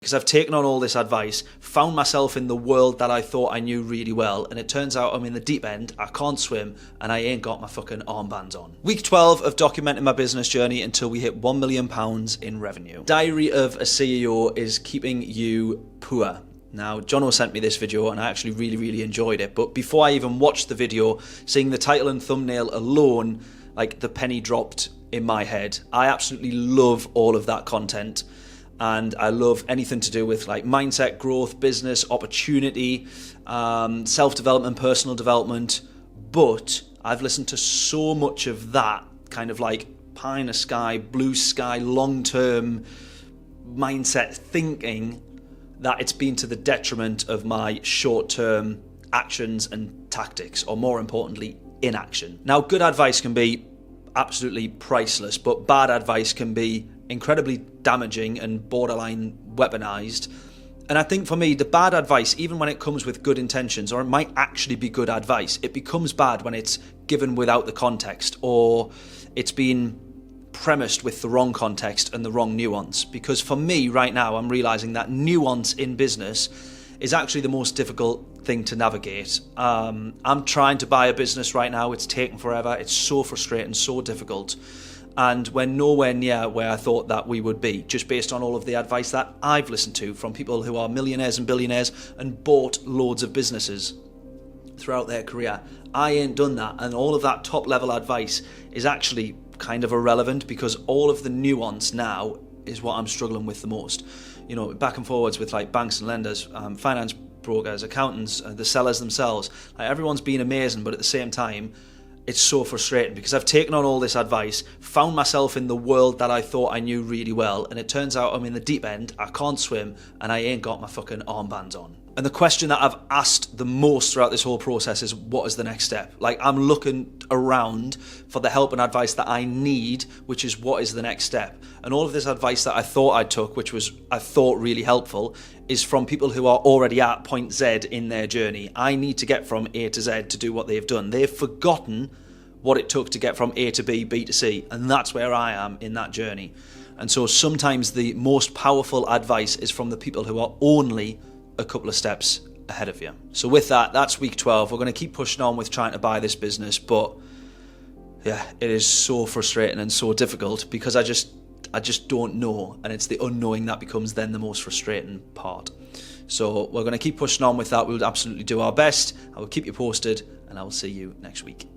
Because I've taken on all this advice, found myself in the world that I thought I knew really well, and it turns out I'm in the deep end, I can't swim, and I ain't got my fucking armbands on. Week 12 of documenting my business journey until we hit £1 million in revenue. Diary of a CEO is keeping you poor. Now, Jono sent me this video and I actually really enjoyed it, but before I even watched the video, seeing the title and thumbnail alone, like the penny dropped in my head. I absolutely love all of that content. And I love anything to do with like mindset, growth, business, opportunity, self-development, personal development. But I've listened to so much of that kind of like pie in the sky, blue sky, long-term mindset thinking that it's been to the detriment of my short-term actions and tactics, or more importantly, inaction. Now, good advice can be absolutely priceless, but bad advice can be incredibly damaging and borderline weaponized. And I think for me, the bad advice, even when it comes with good intentions, or it might actually be good advice, it becomes bad when it's given without the context, or it's been premised with the wrong context and the wrong nuance. Because for me right now, I'm realizing that nuance in business is actually the most difficult thing to navigate. I'm trying to buy a business right now. It's taken forever. It's so frustrating, so difficult. And we're nowhere near where I thought that we would be, just based on all of the advice that I've listened to from people who are millionaires and billionaires and bought loads of businesses throughout their career. I ain't done that, and all of that top level advice is actually kind of irrelevant, because all of the nuance now is what I'm struggling with the most. You know, back and forwards with like banks and lenders, finance brokers, accountants, the sellers themselves. Like, everyone's been amazing, but at the same time, it's so frustrating because I've taken on all this advice, found myself in the world that I thought I knew really well, and it turns out I'm in the deep end, I can't swim, and I ain't got my fucking armbands on. And the question that I've asked the most throughout this whole process is, what is the next step? Like, I'm looking around for the help and advice that I need, which is what is the next step? And all of this advice that I thought I took, which was, I thought, really helpful, is from people who are already at point Z in their journey. I need to get from A to Z to do what they've done. They've forgotten what it took to get from A to B, B to C, and that's where I am in that journey. And so sometimes the most powerful advice is from the people who are only a couple of steps ahead of you. So with that, that's week 12. We're going to keep pushing on with trying to buy this business, but yeah, it is so frustrating and so difficult because I just don't know, and it's the unknowing that becomes then the most frustrating part. So we're going to keep pushing on with that. We'll absolutely do our best. I will keep you posted, and I will see you next week.